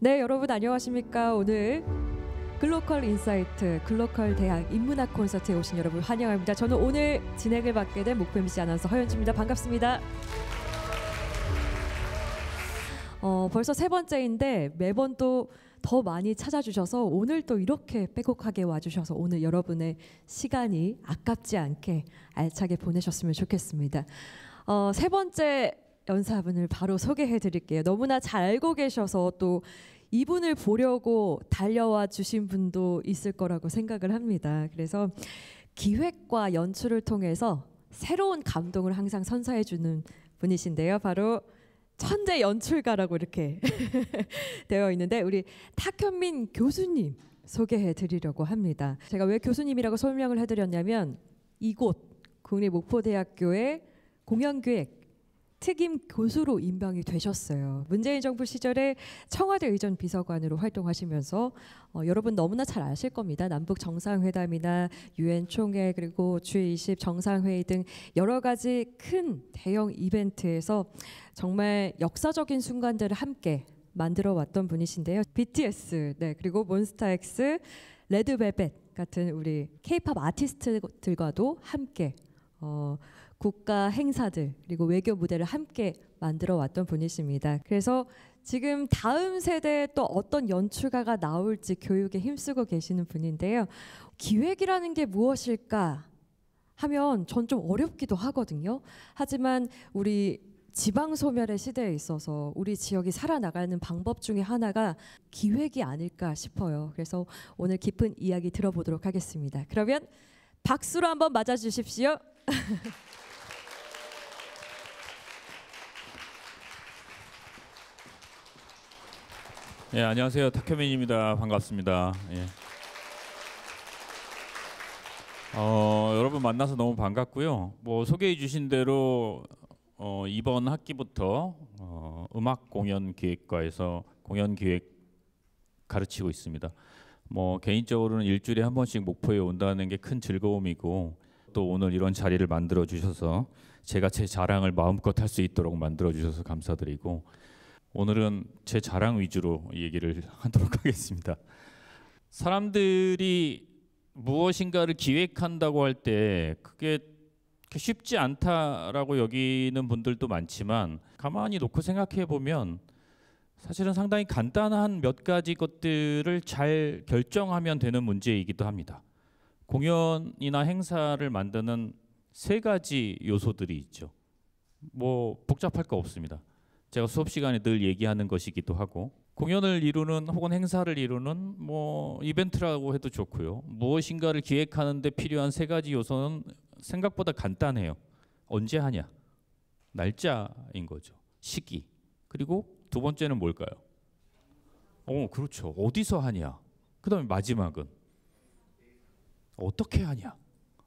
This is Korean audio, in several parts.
네, 여러분 안녕하십니까? 오늘 글로컬 인사이트 글로컬 대학 인문학 콘서트에 오신 여러분 환영합니다. 저는 오늘 진행을 맡게 된 목표 MC 아나운서 허연주입니다. 반갑습니다. 벌써 세 번째인데 매번 또 더 많이 찾아주셔서 오늘 또 이렇게 빼곡하게 와주셔서 오늘 여러분의 시간이 아깝지 않게 알차게 보내셨으면 좋겠습니다. 세 번째 연사분을 바로 소개해 드릴게요. 너무나 잘 알고 계셔서 또 이분을 보려고 달려와 주신 분도 있을 거라고 생각을 합니다. 그래서 기획과 연출을 통해서 새로운 감동을 항상 선사해 주는 분이신데요. 바로 천재 연출가라고 이렇게 되어 있는데 우리 탁현민 교수님 소개해 드리려고 합니다. 제가 왜 교수님이라고 설명을 해드렸냐면 이곳 국립목포대학교의 공연기획 특임 교수로 임명이 되셨어요. 문재인 정부 시절에 청와대 의전 비서관으로 활동하시면서 여러분 너무나 잘 아실 겁니다. 남북 정상회담이나 유엔 총회 그리고 G20 정상회의 등 여러 가지 큰 대형 이벤트에서 정말 역사적인 순간들을 함께 만들어 왔던 분이신데요. BTS, 네, 그리고 몬스타엑스, 레드벨벳 같은 우리 K-팝 아티스트들과도 함께 국가 행사들 그리고 외교 무대를 함께 만들어 왔던 분이십니다. 그래서 지금 다음 세대에 또 어떤 연출가가 나올지 교육에 힘쓰고 계시는 분인데요. 기획이라는 게 무엇일까 하면 전 좀 어렵기도 하거든요. 하지만 우리 지방 소멸의 시대에 있어서 우리 지역이 살아나가는 방법 중에 하나가 기획이 아닐까 싶어요. 그래서 오늘 깊은 이야기 들어보도록 하겠습니다. 그러면 박수로 한번 맞아주십시오. 예, 안녕하세요. 탁현민입니다. 반갑습니다. 예. 여러분 만나서 너무 반갑고요. 뭐 소개해 주신 대로 이번 학기부터 음악 공연 기획과에서 공연 기획 가르치고 있습니다. 뭐 개인적으로는 일주일에 한 번씩 목포에 온다는 게 큰 즐거움이고 또 오늘 이런 자리를 만들어 주셔서 제가 제 자랑을 마음껏 할 수 있도록 만들어 주셔서 감사드리고 오늘은 제 자랑 위주로 얘기를 하도록 하겠습니다. 사람들이 무엇인가를 기획한다고 할 때 그게 쉽지 않다라고 여기는 분들도 많지만 가만히 놓고 생각해 보면 사실은 상당히 간단한 몇 가지 것들을 잘 결정하면 되는 문제이기도 합니다. 공연이나 행사를 만드는 세 가지 요소들이 있죠. 뭐 복잡할 거 없습니다. 제가 수업 시간에 늘 얘기하는 것이기도 하고 공연을 이루는 혹은 행사를 이루는 뭐 이벤트라고 해도 좋고요. 무엇인가를 기획하는 데 필요한 세 가지 요소는 생각보다 간단해요. 언제 하냐? 날짜인 거죠. 시기. 그리고 두 번째는 뭘까요? 그렇죠. 어디서 하냐? 그다음에 마지막은 어떻게 하냐?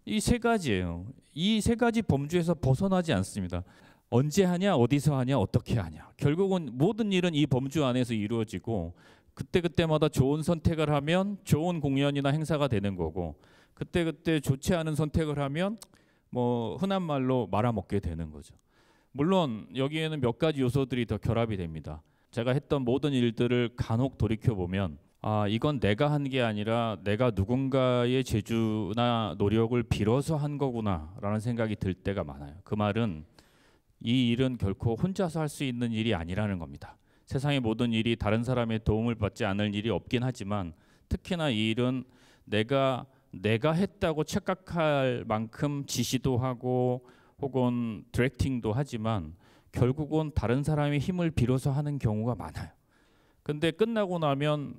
이 세 가지예요. 이 세 가지 범주에서 벗어나지 않습니다. 언제 하냐, 어디서 하냐, 어떻게 하냐. 결국은 모든 일은 이 범주 안에서 이루어지고 그때그때마다 좋은 선택을 하면 좋은 공연이나 행사가 되는 거고 그때그때 좋지 않은 선택을 하면 뭐 흔한 말로 말아먹게 되는 거죠. 물론 여기에는 몇 가지 요소들이 더 결합이 됩니다. 제가 했던 모든 일들을 간혹 돌이켜보면 이건 내가 한 게 아니라 내가 누군가의 재주나 노력을 빌어서 한 거구나 라는 생각이 들 때가 많아요. 그 말은 이 일은 결코 혼자서 할 수 있는 일이 아니라는 겁니다. 세상의 모든 일이 다른 사람의 도움을 받지 않을 일이 없긴 하지만 특히나 이 일은 내가 했다고 착각할 만큼 지시도 하고 혹은 디렉팅도 하지만 결국은 다른 사람의 힘을 빌어서 하는 경우가 많아요. 근데 끝나고 나면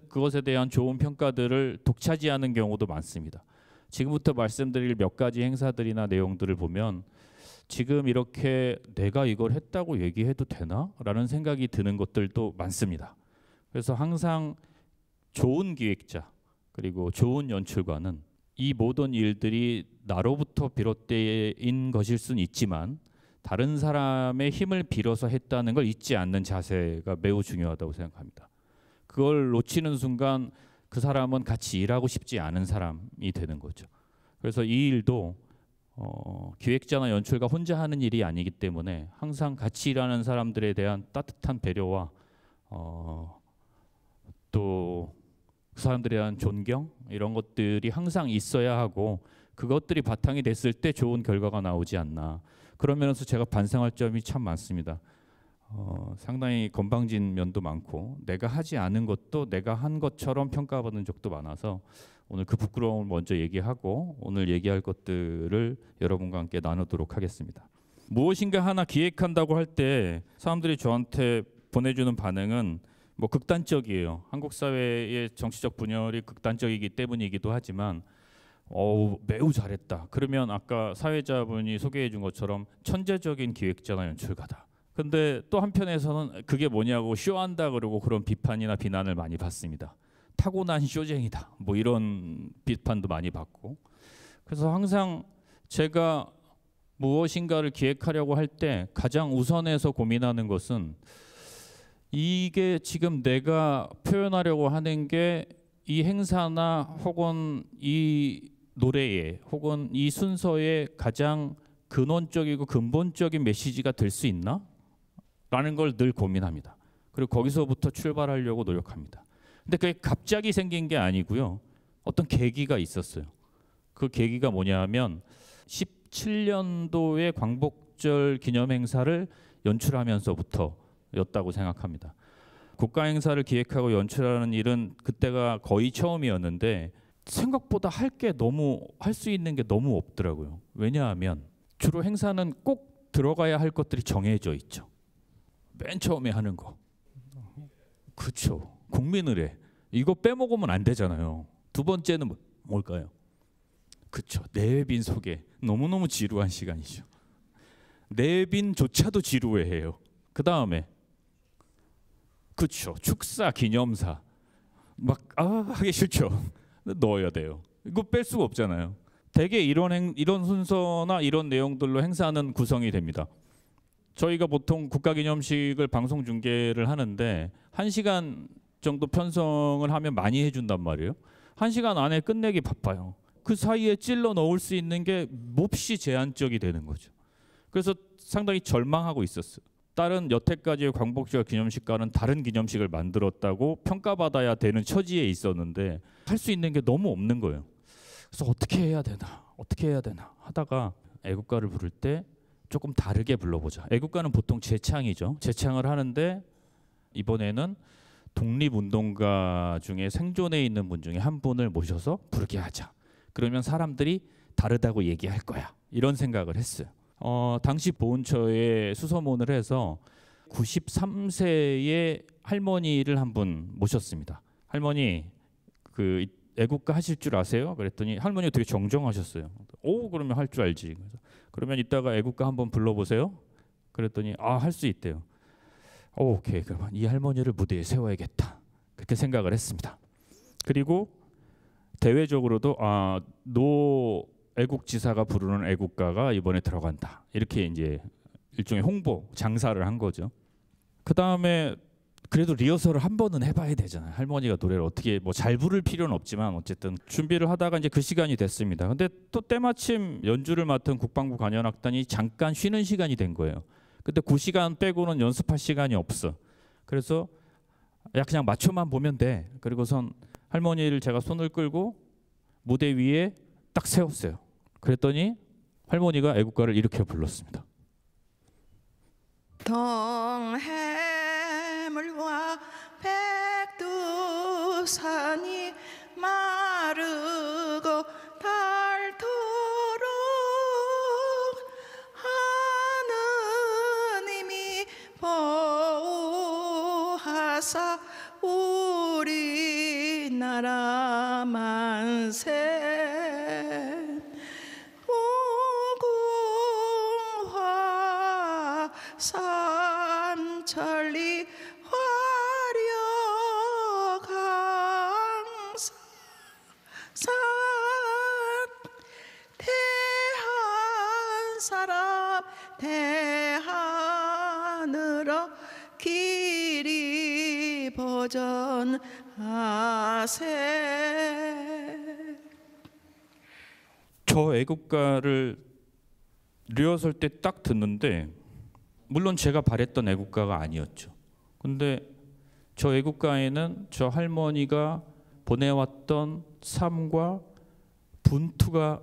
그것에 대한 좋은 평가들을 독차지하는 경우도 많습니다. 지금부터 말씀드릴 몇 가지 행사들이나 내용들을 보면 지금 이렇게 내가 이걸 했다고 얘기해도 되나? 라는 생각이 드는 것들도 많습니다. 그래서 항상 좋은 기획자 그리고 좋은 연출가는 이 모든 일들이 나로부터 비롯된 것일 수는 있지만 다른 사람의 힘을 빌어서 했다는 걸 잊지 않는 자세가 매우 중요하다고 생각합니다. 그걸 놓치는 순간 그 사람은 같이 일하고 싶지 않은 사람이 되는 거죠. 그래서 이 일도 기획자나 연출가 혼자 하는 일이 아니기 때문에 항상 같이 일하는 사람들에 대한 따뜻한 배려와 또 그 사람들에 대한 존경 이런 것들이 항상 있어야 하고 그것들이 바탕이 됐을 때 좋은 결과가 나오지 않나. 그런 면에서 제가 반성할 점이 참 많습니다. 상당히 건방진 면도 많고 내가 하지 않은 것도 내가 한 것처럼 평가받은 적도 많아서 오늘 그 부끄러움을 먼저 얘기하고 오늘 얘기할 것들을 여러분과 함께 나누도록 하겠습니다. 무엇인가 하나 기획한다고 할 때 사람들이 저한테 보내주는 반응은 뭐 극단적이에요. 한국 사회의 정치적 분열이 극단적이기 때문이기도 하지만 매우 잘했다. 그러면 아까 사회자분이 소개해 준 것처럼 천재적인 기획자나 연출가다. 근데 또 한편에서는 그게 뭐냐고 쇼한다 그러고 그런 비판이나 비난을 많이 받습니다. 타고난 쇼쟁이다. 뭐 이런 비판도 많이 받고. 그래서 항상 제가 무엇인가를 기획하려고 할 때 가장 우선해서 고민하는 것은 이게 지금 내가 표현하려고 하는 게 이 행사나 혹은 이 노래에 혹은 이 순서의 가장 근원적이고 근본적인 메시지가 될 수 있나? 라는 걸 늘 고민합니다. 그리고 거기서부터 출발하려고 노력합니다. 근데 그게 갑자기 생긴 게 아니고요. 어떤 계기가 있었어요. 그 계기가 뭐냐 하면 17년도의 광복절 기념 행사를 연출하면서부터였다고 생각합니다. 국가 행사를 기획하고 연출하는 일은 그때가 거의 처음이었는데 생각보다 할 수 있는 게 너무 없더라고요. 왜냐하면 주로 행사는 꼭 들어가야 할 것들이 정해져 있죠. 맨 처음에 하는 거. 그렇죠. 국민의례. 이거 빼먹으면 안 되잖아요. 두 번째는 뭘까요? 그렇죠. 내빈 소개. 너무너무 지루한 시간이죠. 내빈조차도 지루해해요. 그 다음에 그렇죠. 축사, 기념사. 막 하기 싫죠. 넣어야 돼요. 이거 뺄 수가 없잖아요. 대개 이런 순서나 이런 내용들로 행사는 구성이 됩니다. 저희가 보통 국가기념식을 방송 중계를 하는데 1시간 정도 편성을 하면 많이 해준단 말이에요. 1시간 안에 끝내기 바빠요. 그 사이에 찔러 넣을 수 있는 게 몹시 제한적이 되는 거죠. 그래서 상당히 절망하고 있었어요. 다른 여태까지의 광복절 기념식과는 다른 기념식을 만들었다고 평가받아야 되는 처지에 있었는데 할 수 있는 게 너무 없는 거예요. 그래서 어떻게 해야 되나 하다가 애국가를 부를 때 조금 다르게 불러보자. 애국가는 보통 재창이죠. 재창을 하는데 이번에는 독립운동가 중에 생존해 있는 분 중에 한 분을 모셔서 부르게 하자. 그러면 사람들이 다르다고 얘기할 거야. 이런 생각을 했어요. 당시 보훈처에 수소문을 해서 93세의 할머니를 한 분 모셨습니다. 할머니 그 애국가 하실 줄 아세요? 그랬더니 할머니가 되게 정정하셨어요. 오, 그러면 할 줄 알지. 그러면 이따가 애국가 한번 불러보세요. 그랬더니 할 수 있대요. 오케이, 그러면 이 할머니를 무대에 세워야겠다. 그렇게 생각을 했습니다. 그리고 대외적으로도 노 애국지사가 부르는 애국가가 이번에 들어간다. 이렇게 이제 일종의 홍보 장사를 한 거죠. 그 다음에 그래도 리허설을 한 번은 해봐야 되잖아요. 할머니가 노래를 어떻게 뭐 잘 부를 필요는 없지만 어쨌든 준비를 하다가 이제 그 시간이 됐습니다. 근데 또 때마침 연주를 맡은 국방부 관현악단이 잠깐 쉬는 시간이 된 거예요. 근데 그 시간 빼고는 연습할 시간이 없어. 그래서 그냥 맞춰만 보면 돼. 그리고선 할머니를 제가 손을 끌고 무대 위에 딱 세웠어요. 그랬더니 할머니가 애국가를 이렇게 불렀습니다. 동해물과 백두산이 마르고 닳도록 하느님이 보호하사 우리나라 만세 무궁화 삼천리 화려강산 대한 사람 대한으로 길이 보전하세. 저 애국가를 리허설 때 딱 듣는데 물론 제가 바랬던 애국가가 아니었죠. 근데 저 애국가에는 저 할머니가 보내왔던 삶과 분투가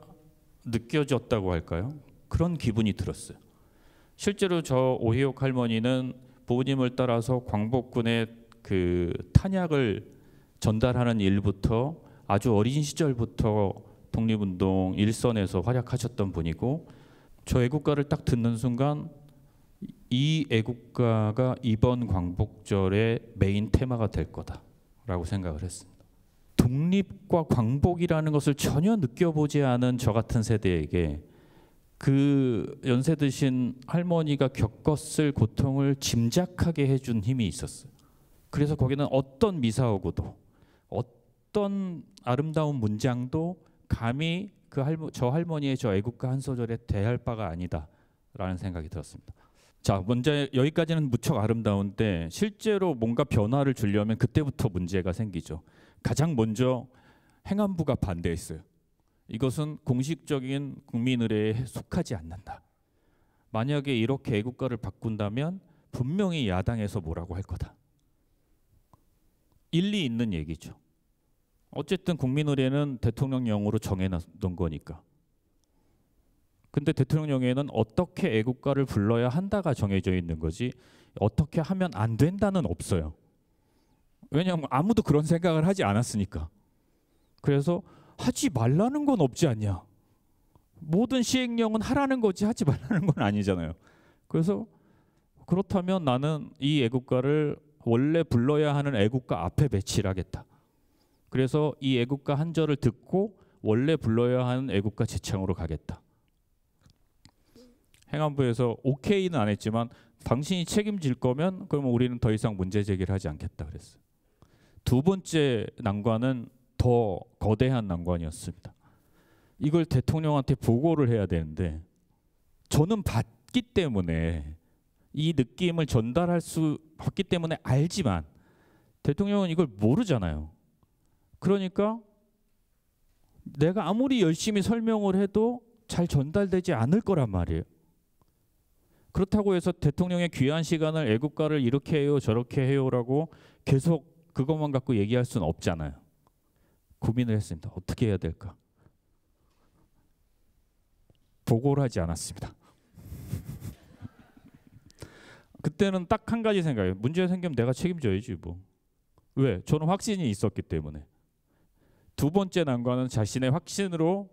느껴졌다고 할까요? 그런 기분이 들었어요. 실제로 저 오희옥 할머니는 부모님을 따라서 광복군의 그 탄약을 전달하는 일부터 아주 어린 시절부터 독립운동 일선에서 활약하셨던 분이고, 저 애국가를 딱 듣는 순간 이 애국가가 이번 광복절의 메인 테마가 될 거다라고 생각을 했습니다. 독립과 광복이라는 것을 전혀 느껴보지 않은 저 같은 세대에게 그 연세 드신 할머니가 겪었을 고통을 짐작하게 해준 힘이 있었어요. 그래서 거기는 어떤 미사오고도 어떤 아름다운 문장도 감히 저 할머니의 저 애국가 한 소절에 대할 바가 아니다라는 생각이 들었습니다. 자, 먼저 여기까지는 무척 아름다운데 실제로 뭔가 변화를 주려면 그때부터 문제가 생기죠. 가장 먼저 행안부가 반대했어요. 이것은 공식적인 국민의례에 속하지 않는다. 만약에 이렇게 애국가를 바꾼다면 분명히 야당에서 뭐라고 할 거다. 일리 있는 얘기죠. 어쨌든 국민의례는 대통령령으로 정해놓은 거니까. 근데 대통령령에는 어떻게 애국가를 불러야 한다가 정해져 있는 거지 어떻게 하면 안 된다는 없어요. 왜냐하면 아무도 그런 생각을 하지 않았으니까. 그래서 하지 말라는 건 없지 않냐. 모든 시행령은 하라는 거지 하지 말라는 건 아니잖아요. 그래서 그렇다면 나는 이 애국가를 원래 불러야 하는 애국가 앞에 배치를 하겠다. 그래서 이 애국가 한 절을 듣고 원래 불러야 하는 애국가 제창으로 가겠다. 행안부에서 오케이는 안 했지만 당신이 책임질 거면 그러면 우리는 더 이상 문제 제기를 하지 않겠다 그랬어요. 두 번째 난관은 더 거대한 난관이었습니다. 이걸 대통령한테 보고를 해야 되는데 저는 봤기 때문에 이 느낌을 전달할 수 봤기 때문에 알지만 대통령은 이걸 모르잖아요. 그러니까 내가 아무리 열심히 설명을 해도 잘 전달되지 않을 거란 말이에요. 그렇다고 해서 대통령의 귀한 시간을 애국가를 이렇게 해요 저렇게 해요라고 계속 그것만 갖고 얘기할 수는 없잖아요. 고민을 했습니다. 어떻게 해야 될까? 보고를 하지 않았습니다. 그때는 딱 한 가지 생각이에요. 문제 생기면 내가 책임져야지 뭐. 왜? 저는 확신이 있었기 때문에. 두 번째 난관은 자신의 확신으로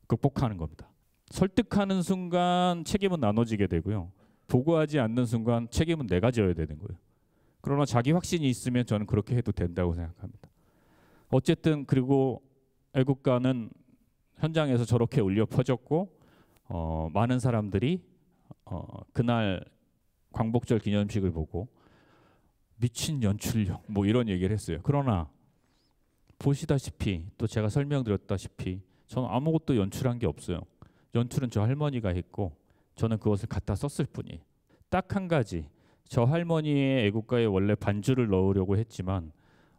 극복하는 겁니다. 설득하는 순간 책임은 나눠지게 되고요. 보고하지 않는 순간 책임은 내가 져야 되는 거예요. 그러나 자기 확신이 있으면 저는 그렇게 해도 된다고 생각합니다. 어쨌든 그리고 애국가는 현장에서 저렇게 울려 퍼졌고 많은 사람들이 그날 광복절 기념식을 보고 미친 연출력 뭐 이런 얘기를 했어요. 그러나 보시다시피 또 제가 설명드렸다시피 저는 아무것도 연출한 게 없어요. 연출은 저 할머니가 했고 저는 그것을 갖다 썼을 뿐이에요. 딱 한 가지, 저 할머니의 애국가에 원래 반주를 넣으려고 했지만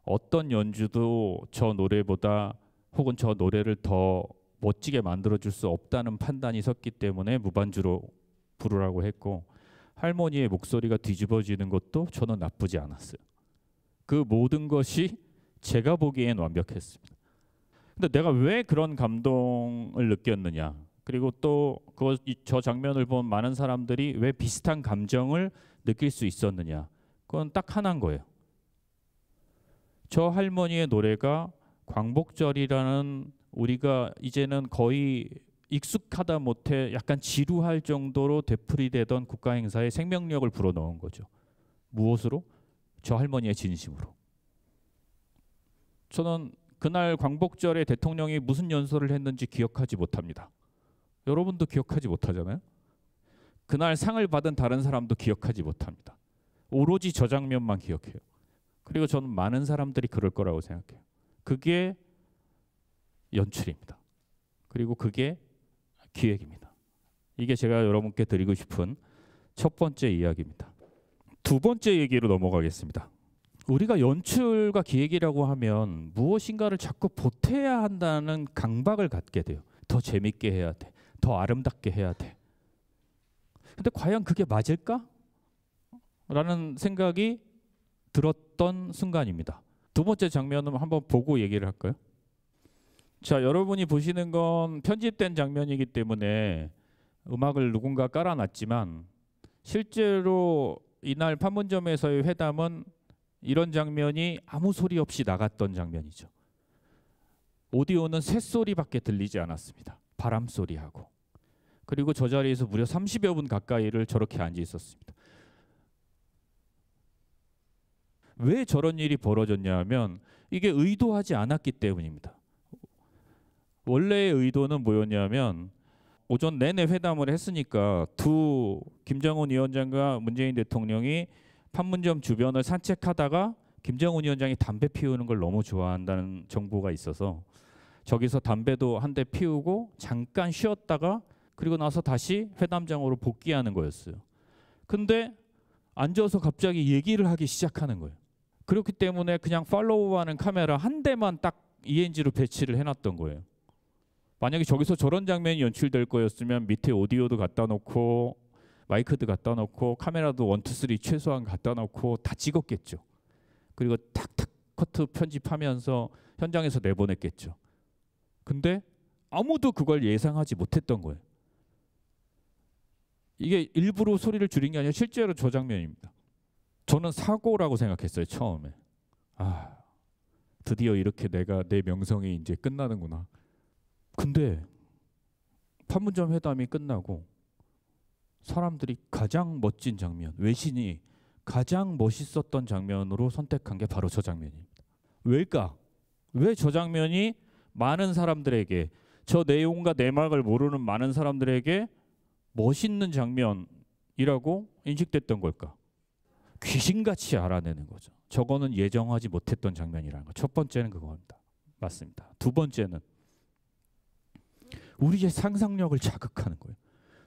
어떤 연주도 저 노래보다 혹은 저 노래를 더 멋지게 만들어줄 수 없다는 판단이 섰기 때문에 무반주로 부르라고 했고, 할머니의 목소리가 뒤집어지는 것도 저는 나쁘지 않았어요. 그 모든 것이 제가 보기엔 완벽했습니다. 근데 내가 왜 그런 감동을 느꼈느냐, 그리고 또 저 장면을 본 많은 사람들이 왜 비슷한 감정을 느낄 수 있었느냐, 그건 딱 하나인 거예요. 저 할머니의 노래가 광복절이라는 우리가 이제는 거의 익숙하다 못해 약간 지루할 정도로 되풀이되던 국가행사에 생명력을 불어넣은 거죠. 무엇으로? 저 할머니의 진심으로. 저는 그날 광복절에 대통령이 무슨 연설을 했는지 기억하지 못합니다. 여러분도 기억하지 못하잖아요. 그날 상을 받은 다른 사람도 기억하지 못합니다. 오로지 저 장면만 기억해요. 그리고 저는 많은 사람들이 그럴 거라고 생각해요. 그게 연출입니다. 그리고 그게 기획입니다. 이게 제가 여러분께 드리고 싶은 첫 번째 이야기입니다. 두 번째 얘기로 넘어가겠습니다. 우리가 연출과 기획이라고 하면 무엇인가를 자꾸 보태야 한다는 강박을 갖게 돼요. 더 재밌게 해야 돼. 더 아름답게 해야 돼. 근데 과연 그게 맞을까? 라는 생각이 들었던 있었던 순간입니다. 두 번째 장면은 한번 보고 얘기를 할까요? 자, 여러분이 보시는 건 편집된 장면이기 때문에 음악을 누군가 깔아놨지만 실제로 이날 판문점에서의 회담은 이런 장면이 아무 소리 없이 나갔던 장면이죠. 오디오는 새소리밖에 들리지 않았습니다. 바람 소리하고. 그리고 저 자리에서 무려 30여 분 가까이를 저렇게 앉아 있었습니다. 왜 저런 일이 벌어졌냐 하면 이게 의도하지 않았기 때문입니다. 원래의 의도는 뭐였냐면 오전 내내 회담을 했으니까 김정은 위원장과 문재인 대통령이 판문점 주변을 산책하다가 김정은 위원장이 담배 피우는 걸 너무 좋아한다는 정보가 있어서 저기서 담배도 한 대 피우고 잠깐 쉬었다가 그리고 나서 다시 회담장으로 복귀하는 거였어요. 근데 앉아서 갑자기 얘기를 하기 시작하는 거예요. 그렇기 때문에 그냥 팔로우하는 카메라 한 대만 딱 ENG로 배치를 해놨던 거예요. 만약에 저기서 저런 장면이 연출될 거였으면 밑에 오디오도 갖다 놓고 마이크도 갖다 놓고 카메라도 1, 2, 3 최소한 갖다 놓고 다 찍었겠죠. 그리고 탁탁 커트 편집하면서 현장에서 내보냈겠죠. 근데 아무도 그걸 예상하지 못했던 거예요. 이게 일부러 소리를 줄인 게 아니라 실제로 저 장면입니다. 저는 사고라고 생각했어요. 처음에. 드디어 이렇게 내 명성이 이제 끝나는구나. 근데 판문점 회담이 끝나고 사람들이 가장 멋진 장면, 외신이 가장 멋있었던 장면으로 선택한 게 바로 저 장면입니다. 왜일까? 왜 저 장면이 많은 사람들에게, 저 내용과 내막을 모르는 많은 사람들에게 멋있는 장면이라고 인식됐던 걸까? 귀신같이 알아내는 거죠. 저거는 예정하지 못했던 장면이라는 거. 첫 번째는 그겁니다. 맞습니다. 두 번째는 우리의 상상력을 자극하는 거예요.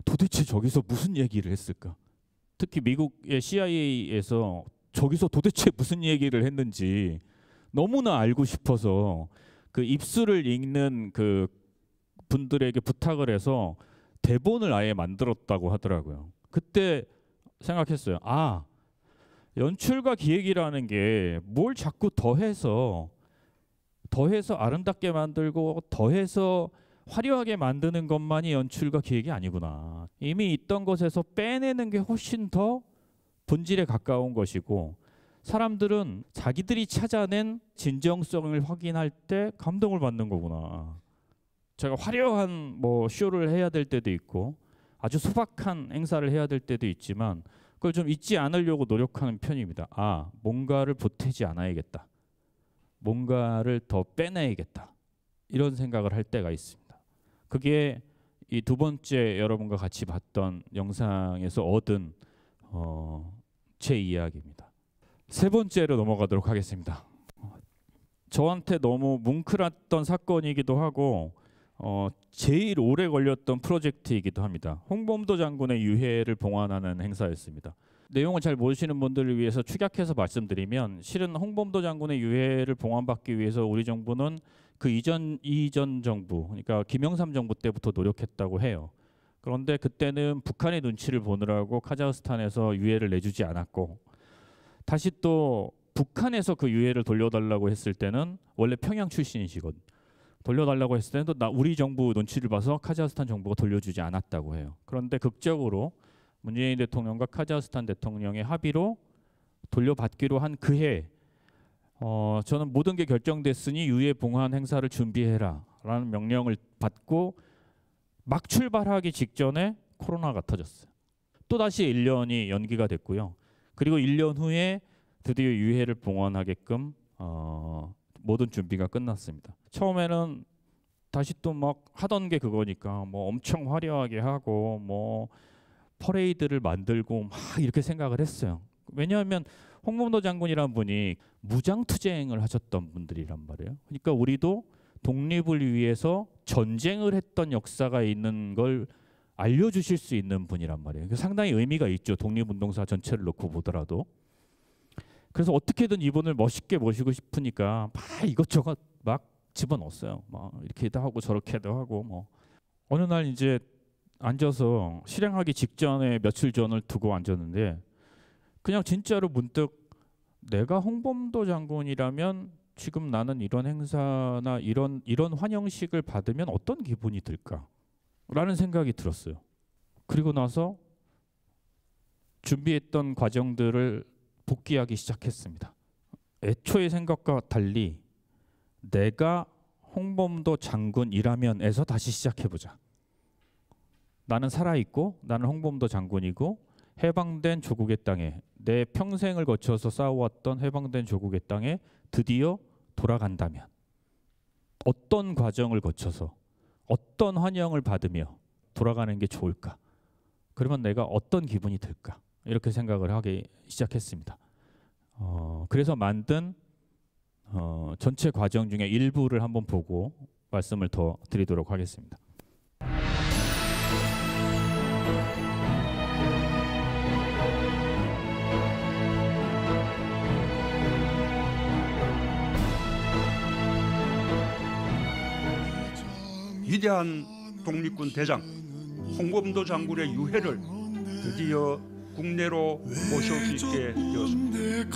도대체 저기서 무슨 얘기를 했을까? 특히 미국의 CIA에서 저기서 도대체 무슨 얘기를 했는지 너무나 알고 싶어서 그 입술을 읽는 그 분들에게 부탁을 해서 대본을 아예 만들었다고 하더라고요. 그때 생각했어요. 연출과 기획이라는 게 뭘 자꾸 더해서 아름답게 만들고 더해서 화려하게 만드는 것만이 연출과 기획이 아니구나. 이미 있던 것에서 빼내는 게 훨씬 더 본질에 가까운 것이고 사람들은 자기들이 찾아낸 진정성을 확인할 때 감동을 받는 거구나. 제가 화려한 쇼를 해야 될 때도 있고 아주 소박한 행사를 해야 될 때도 있지만 그걸 좀 잊지 않으려고 노력하는 편입니다. 뭔가를 보태지 않아야겠다. 뭔가를 더 빼내야겠다. 이런 생각을 할 때가 있습니다. 그게 이 두 번째 여러분과 같이 봤던 영상에서 얻은 제 이야기입니다. 세 번째로 넘어가도록 하겠습니다. 저한테 너무 뭉클했던 사건이기도 하고 제일 오래 걸렸던 프로젝트이기도 합니다. 홍범도 장군의 유해를 봉환하는 행사였습니다. 내용을 잘 모르시는 분들을 위해서 축약해서 말씀드리면 실은 홍범도 장군의 유해를 봉환받기 위해서 우리 정부는 그 이전 정부, 그러니까 김영삼 정부 때부터 노력했다고 해요. 그런데 그때는 북한의 눈치를 보느라고 카자흐스탄에서 유해를 내주지 않았고 다시 또 북한에서 그 유해를 돌려달라고 했을 때는 원래 평양 출신이시거든요. 돌려달라고 했을 때는 또 우리 정부 눈치를 봐서 카자흐스탄 정부가 돌려주지 않았다고 해요. 그런데 극적으로 문재인 대통령과 카자흐스탄 대통령의 합의로 돌려받기로 한 그해 저는 모든 게 결정됐으니 유해 봉환 행사를 준비해라 라는 명령을 받고 막 출발하기 직전에 코로나가 터졌어요. 또다시 1년이 연기가 됐고요. 그리고 1년 후에 드디어 유해를 봉환하게끔 모든 준비가 끝났습니다. 처음에는 다시 또 막 하던 게 그거니까 엄청 화려하게 하고 퍼레이드를 만들고 막 이렇게 생각을 했어요. 왜냐하면 홍범도 장군이라는 분이 무장투쟁을 하셨던 분들이란 말이에요. 그러니까 우리도 독립을 위해서 전쟁을 했던 역사가 있는 걸 알려주실 수 있는 분이란 말이에요. 상당히 의미가 있죠. 독립운동사 전체를 놓고 보더라도. 그래서 어떻게든 이분을 멋있게 모시고 싶으니까 막 이것저것 막 집어넣었어요. 막 이렇게도 하고 저렇게도 하고 어느 날 이제 앉아서 실행하기 직전에 며칠 전을 두고 앉았는데 그냥 진짜로 문득 내가 홍범도 장군이라면 지금 나는 이런 행사나 이런 환영식을 받으면 어떤 기분이 들까라는 생각이 들었어요. 그리고 나서 준비했던 과정들을 복귀하기 시작했습니다. 애초의 생각과 달리 내가 홍범도 장군이라면에서 다시 시작해보자. 나는 살아있고 나는 홍범도 장군이고 해방된 조국의 땅에 내 평생을 거쳐서 쌓아왔던 해방된 조국의 땅에 드디어 돌아간다면 어떤 과정을 거쳐서 어떤 환영을 받으며 돌아가는 게 좋을까? 그러면 내가 어떤 기분이 들까? 이렇게 생각을 하기 시작했습니다. 그래서 만든 전체 과정 중에 일부를 한번 보고 말씀을 더 드리도록 하겠습니다. 위대한 독립군 대장 홍범도 장군의 유해를 드디어 국내로 모실 수 있게 되었습니다.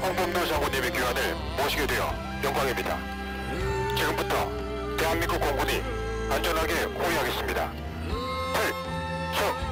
홍범도 장군님의 귀환을 모시게 되어 영광입니다. 지금부터 대한민국 공군이 안전하게 호위하겠습니다. 필승!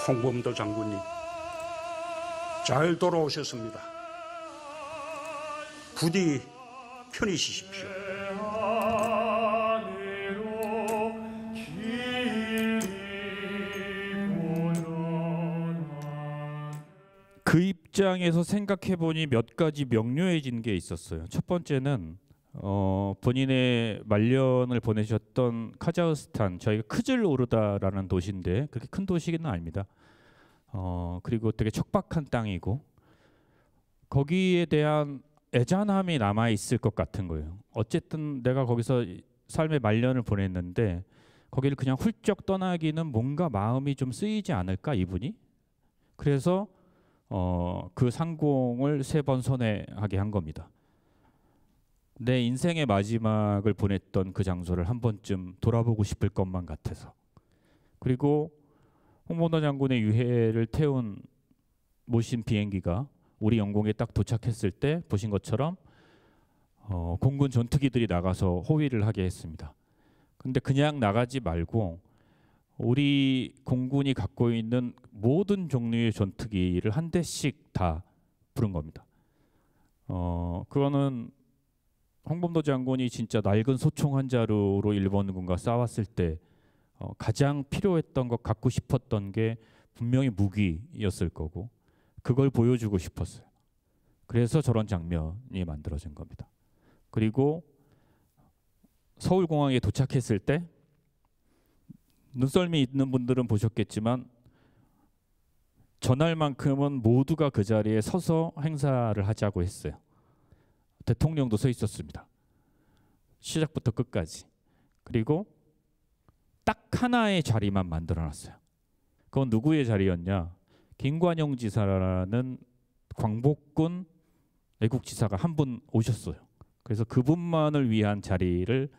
홍범도 장군님, 잘 돌아오셨습니다. 부디 편히 쉬십시오. 그 입장에서 생각해보니 몇 가지 명료해진 게 있었어요. 첫 번째는 본인의 말년을 보내셨던 카자흐스탄, 저희가 크즐오르다라는 도시인데 그렇게 큰 도시는 아닙니다. 그리고 되게 척박한 땅이고 거기에 대한 애잔함이 남아 있을 것 같은 거예요. 어쨌든 내가 거기서 삶의 말년을 보냈는데 거기를 그냥 훌쩍 떠나기는 뭔가 마음이 좀 쓰이지 않을까 이분이. 그래서 그 상공을 3번 선회하게 한 겁니다. 내 인생의 마지막을 보냈던 그 장소를 한 번쯤 돌아보고 싶을 것만 같아서. 그리고 홍범도 장군의 유해를 모신 비행기가 우리 영공에 딱 도착했을 때 보신 것처럼 공군 전투기들이 나가서 호위를 하게 했습니다. 근데 그냥 나가지 말고 우리 공군이 갖고 있는 모든 종류의 전투기를 한 대씩 다 부른 겁니다. 그거는 홍범도 장군이 진짜 낡은 소총 한 자루로 일본군과 싸웠을 때 가장 필요했던 것, 갖고 싶었던 게 분명히 무기였을 거고 그걸 보여주고 싶었어요. 그래서 저런 장면이 만들어진 겁니다. 그리고 서울공항에 도착했을 때 눈썰미 있는 분들은 보셨겠지만 전날만큼은 모두가 그 자리에 서서 행사를 하자고 했어요. 대통령도 서 있었습니다. 시작부터 끝까지. 그리고 딱 하나의 자리만 만들어놨어요. 그건 누구의 자리였냐? 김관영 지사라는 광복군 애국지사가 한 분 오셨어요. 그래서 그분만을 위한 자리를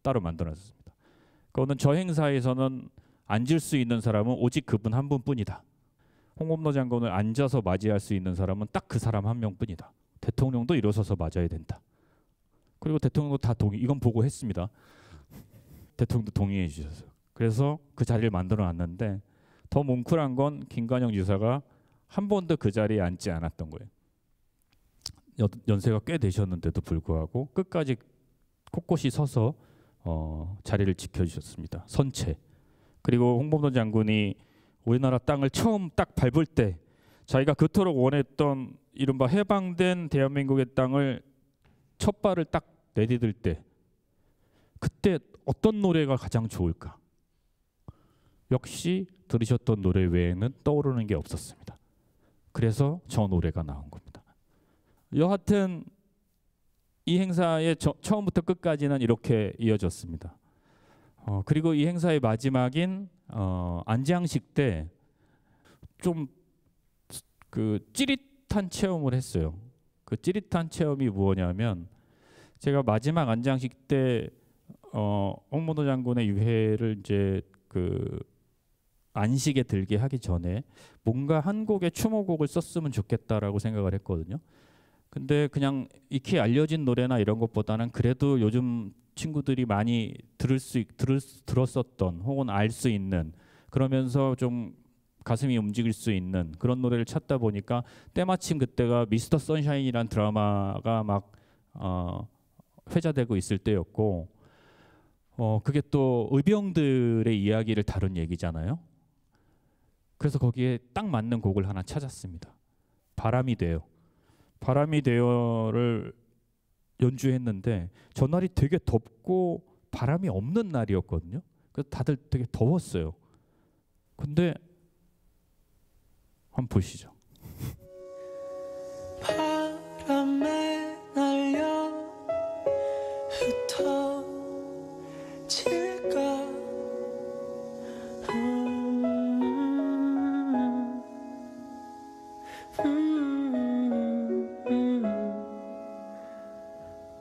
따로 만들어놨습니다. 그거는 저 행사에서는 앉을 수 있는 사람은 오직 그분 한 분뿐이다. 홍범도 장군을 앉아서 맞이할 수 있는 사람은 딱 그 사람 한 명뿐이다. 대통령도 일어서서 맞아야 된다. 그리고 대통령도 다 이건 보고 했습니다. 대통령도 동의해 주셨어요. 그래서 그 자리를 만들어 놨는데 더 뭉클한 건 김관영 유사가 한 번도 그 자리에 앉지 않았던 거예요. 연세가 꽤 되셨는데도 불구하고 끝까지 꼿꼿이 서서 자리를 지켜주셨습니다. 선체. 그리고 홍범도 장군이 우리나라 땅을 처음 딱 밟을 때 자기가 그토록 원했던 이른바 해방된 대한민국의 땅을 첫 발을 딱 내디딜 때 그때 어떤 노래가 가장 좋을까? 역시 들으셨던 노래 외에는 떠오르는 게 없었습니다. 그래서 저 노래가 나온 겁니다. 여하튼 이 행사의 처음부터 끝까지는 이렇게 이어졌습니다. 그리고 이 행사의 마지막인 안장식 때 좀 그 찌릿한 체험을 했어요. 그 찌릿한 체험이 뭐냐면 제가 마지막 안장식 때 홍범도 장군의 유해를 이제 그 안식에 들게 하기 전에 뭔가 한 곡의 추모곡을 썼으면 좋겠다라고 생각을 했거든요. 근데 그냥 익히 알려진 노래나 이런 것보다는 그래도 요즘 친구들이 많이 들었었던 혹은 알 수 있는 그러면서 좀 가슴이 움직일 수 있는 그런 노래를 찾다 보니까 때마침 그때가 미스터 선샤인이란 드라마가 막 회자되고 있을 때였고 그게 또 의병들의 이야기를 다룬 얘기잖아요. 그래서 거기에 딱 맞는 곡을 하나 찾았습니다. 바람이 돼요. 바람이 돼요를 연주했는데 전날이 되게 덥고 바람이 없는 날이었거든요. 그래서 다들 되게 더웠어요. 근데 한번 보시죠. 바람에 날려 흩어질까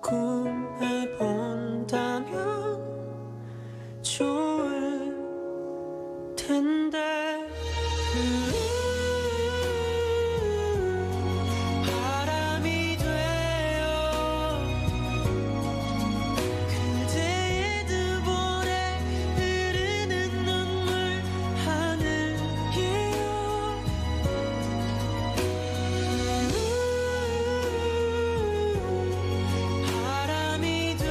꿈에 본다면 좋을 텐데 바람이 되어 그대의 두 볼에 흐르는 눈물 하늘이여 바람이 되어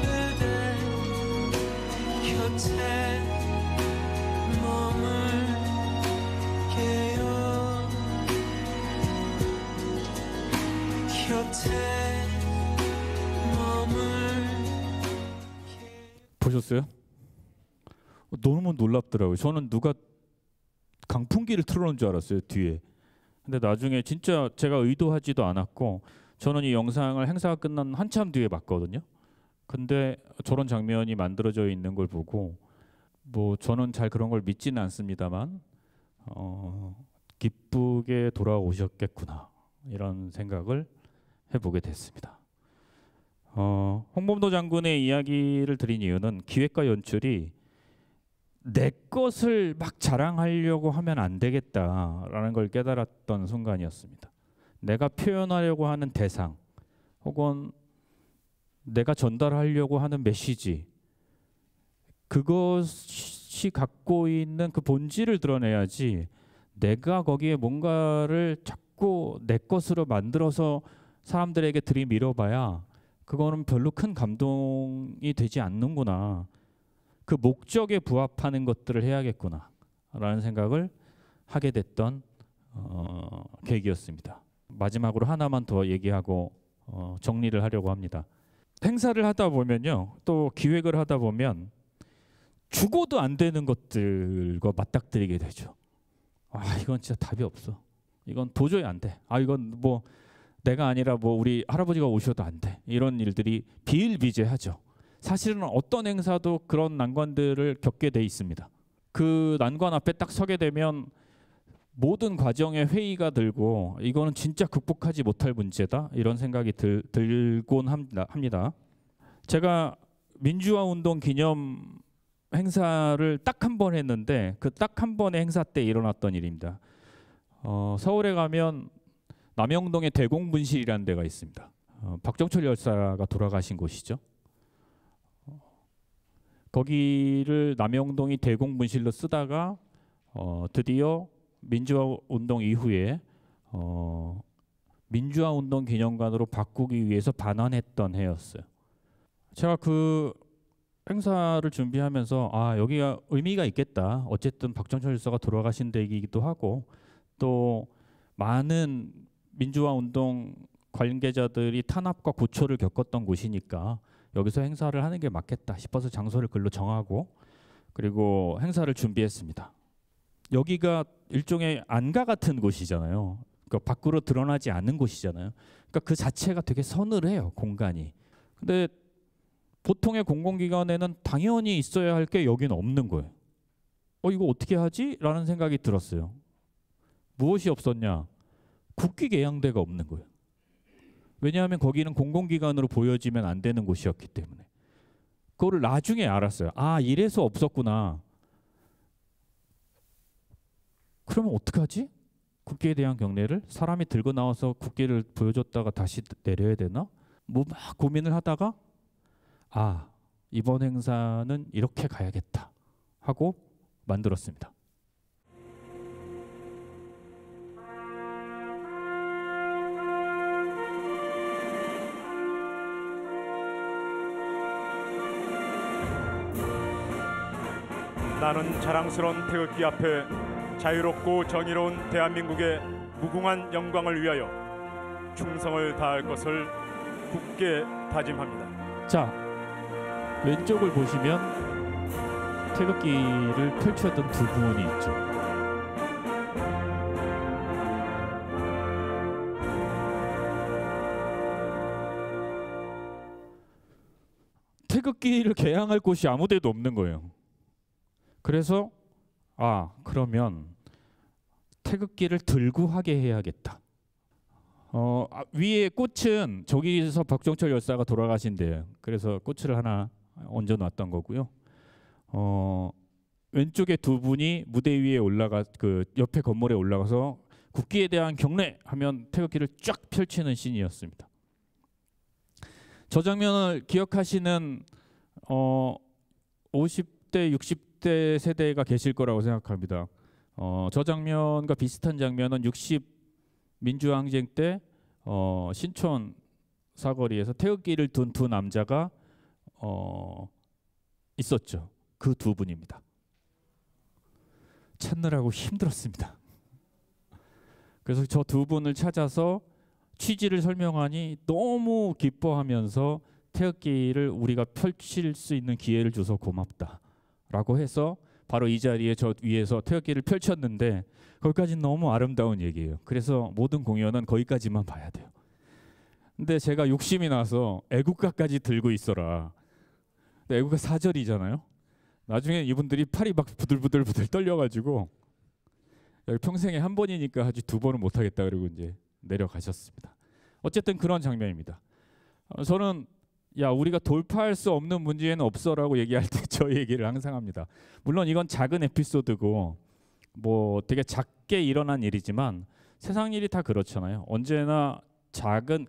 그대 곁에 머물게요 곁에 보셨어요? 너무 놀랍더라고요. 저는 누가 강풍기를 틀어놓은 줄 알았어요, 뒤에. 근데 나중에 진짜 제가 의도하지도 않았고 저는 이 영상을 행사가 끝난 한참 뒤에 봤거든요. 근데 저런 장면이 만들어져 있는 걸 보고 뭐 저는 잘 그런 걸 믿지는 않습니다만 기쁘게 돌아오셨겠구나 이런 생각을 해보게 됐습니다. 홍범도 장군의 이야기를 드린 이유는 기획과 연출이 내 것을 막 자랑하려고 하면 안 되겠다라는 걸 깨달았던 순간이었습니다. 내가 표현하려고 하는 대상 혹은 내가 전달하려고 하는 메시지 그것이 갖고 있는 그 본질을 드러내야지 내가 거기에 뭔가를 자꾸 내 것으로 만들어서 사람들에게 들이밀어봐야 그거는 별로 큰 감동이 되지 않는구나. 그 목적에 부합하는 것들을 해야겠구나 라는 생각을 하게 됐던 계기였습니다. 마지막으로 하나만 더 얘기하고 정리를 하려고 합니다. 행사를 하다 보면요, 또 기획을 하다 보면 죽어도 안 되는 것들과 맞닥뜨리게 되죠. 아, 이건 진짜 답이 없어. 이건 도저히 안 돼. 아, 이건 뭐 내가 아니라 뭐 우리 할아버지가 오셔도 안 돼. 이런 일들이 비일비재하죠. 사실은 어떤 행사도 그런 난관들을 겪게 돼 있습니다. 그 난관 앞에 딱 서게 되면 모든 과정에 회의가 들고 이거는 진짜 극복하지 못할 문제다 이런 생각이 들곤 합니다. 제가 민주화 운동 기념 행사를 딱 한 번 했는데 그 딱 한 번의 행사 때 일어났던 일입니다. 서울에 가면 남영동에 대공분실이라는 데가 있습니다. 박정철 열사가 돌아가신 곳이죠. 거기를 남영동이 대공분실로 쓰다가 드디어 민주화 운동 이후에 민주화 운동 기념관으로 바꾸기 위해서 반환했던 해였어요. 제가 그 행사를 준비하면서 여기가 의미가 있겠다. 어쨌든 박정철 열사가 돌아가신 데이기도 하고 또 많은 민주화 운동 관계자들이 탄압과 고초를 겪었던 곳이니까 여기서 행사를 하는 게 맞겠다 싶어서 장소를 글로 정하고 그리고 행사를 준비했습니다. 여기가 일종의 안가 같은 곳이잖아요. 그러니까 밖으로 드러나지 않는 곳이잖아요. 그러니까 그 자체가 되게 서늘해요, 공간이. 근데 보통의 공공기관에는 당연히 있어야 할 게 여기는 없는 거예요. 이거 어떻게 하지? 라는 생각이 들었어요. 무엇이 없었냐? 국기 개양대가 없는 거예요. 왜냐하면 거기는 공공기관으로 보여지면 안 되는 곳이었기 때문에. 그거를 나중에 알았어요. 이래서 없었구나. 그러면 어떡하지? 국기에 대한 경례를 사람이 들고 나와서 국기를 보여줬다가 다시 내려야 되나? 막 고민을 하다가 이번 행사는 이렇게 가야겠다 하고 만들었습니다. 나는 자랑스러운 태극기 앞에 자유롭고 정의로운 대한민국의 무궁한 영광을 위하여 충성을 다할 것을 굳게 다짐합니다. 자, 왼쪽을 보시면 태극기를 펼쳤던 두 분이 있죠. 태극기를 개양할 곳이 아무 데도 없는 거예요. 그래서 그러면 태극기를 들고 하게 해야겠다. 위에 꽃은 저기서 박정철 열사가 돌아가신대요. 그래서 꽃을 하나 얹어놨던 거고요. 왼쪽에 두 분이 무대 위에 그 옆에 건물에 올라가서 국기에 대한 경례하면 태극기를 쫙 펼치는 씬이었습니다. 저 장면을 기억하시는 50대, 60대 세대가 계실 거라고 생각합니다. 저 장면과 비슷한 장면은 60 민주화 항쟁 때 신촌 사거리에서 태극기를 둔 두 남자가 있었죠. 그 두 분입니다. 찾느라고 힘들었습니다. 그래서 저 두 분을 찾아서 취지를 설명하니 너무 기뻐하면서 태극기를 우리가 펼칠 수 있는 기회를 줘서 고맙다라고 해서 바로 이 자리에 저 위에서 태극기를 펼쳤는데 거기까지는 너무 아름다운 얘기예요. 그래서 모든 공연은 거기까지만 봐야 돼요. 근데 제가 욕심이 나서 애국가까지 들고 있어라. 애국가 4절이잖아요. 나중에 이분들이 팔이 막 부들부들 떨려가지고 여기 평생에 한 번이니까 하지 두 번은 못하겠다 그러고 이제 내려가셨습니다. 어쨌든 그런 장면입니다. 저는 우리가 돌파할 수 없는 문제는 없어라고 얘기할 때 저 얘기를 항상 합니다. 물론 이건 작은 에피소드고 뭐 되게 작게 일어난 일이지만 세상 일이 다 그렇잖아요. 언제나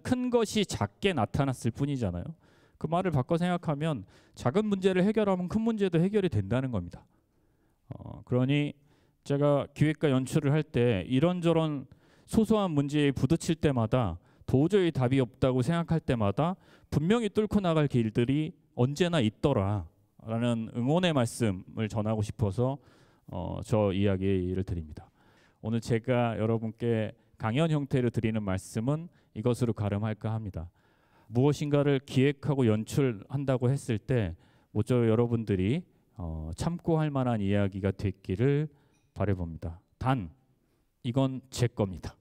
큰 것이 작게 나타났을 뿐이잖아요. 그 말을 바꿔 생각하면 작은 문제를 해결하면 큰 문제도 해결이 된다는 겁니다. 그러니 제가 기획과 연출을 할 때 이런저런 소소한 문제에 부딪힐 때마다 도저히 답이 없다고 생각할 때마다 분명히 뚫고 나갈 길들이 언제나 있더라라는 응원의 말씀을 전하고 싶어서 저 이야기를 드립니다. 오늘 제가 여러분께 강연 형태로 드리는 말씀은 이것으로 가름할까 합니다. 무엇인가를 기획하고 연출한다고 했을 때 모쪼 여러분들이 참고할 만한 이야기가 됐기를 바라봅니다. 단 이건 제 겁니다.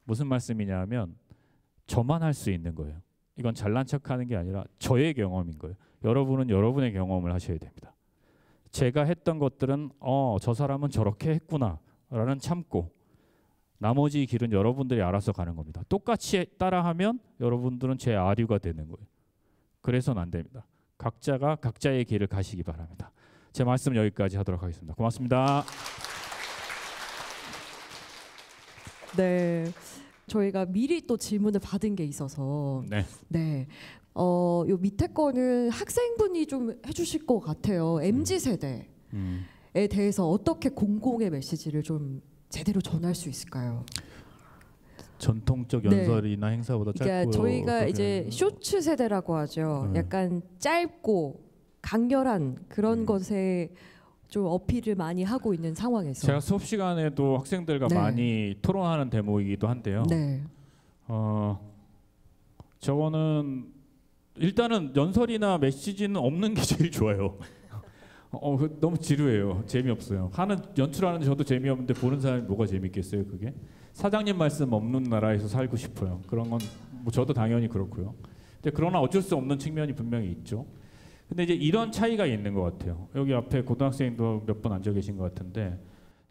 무슨 말씀이냐 하면 저만 할 수 있는 거예요. 이건 잘난 척하는 게 아니라 저의 경험인 거예요. 여러분은 여러분의 경험을 하셔야 됩니다. 제가 했던 것들은 저 사람은 저렇게 했구나 라는 참고 나머지 길은 여러분들이 알아서 가는 겁니다. 똑같이 따라하면 여러분들은 제 아류가 되는 거예요. 그래서는 안 됩니다. 각자가 각자의 길을 가시기 바랍니다. 제 말씀 여기까지 하도록 하겠습니다. 고맙습니다. 네, 저희가 미리 또 질문을 받은 게 있어서 네. 네, 요 밑에 거는 학생분이 좀 해주실 것 같아요. MZ 세대에 대해서 어떻게 공공의 메시지를 좀 제대로 전할 수 있을까요? 전통적 네. 연설이나 행사보다 짧고 그러니까 저희가 어떻게 이제 쇼츠 세대라고 하죠. 약간 짧고 강렬한 그런 것에 좀 어필을 많이 하고 있는 상황에서 제가 수업 시간에도 학생들과 네. 많이 토론하는 대목이기도 한데요. 네, 저거는 일단은 연설이나 메시지는 없는 게 제일 좋아요. 너무 지루해요. 재미없어요. 연출하는데 저도 재미없는데 보는 사람이 뭐가 재밌겠어요, 그게? 사장님 말씀 없는 나라에서 살고 싶어요. 그런 건 뭐 저도 당연히 그렇고요. 근데 그러나 어쩔 수 없는 측면이 분명히 있죠. 근데 이제 이런 차이가 있는 것 같아요. 여기 앞에 고등학생도 몇 분 앉아 계신 것 같은데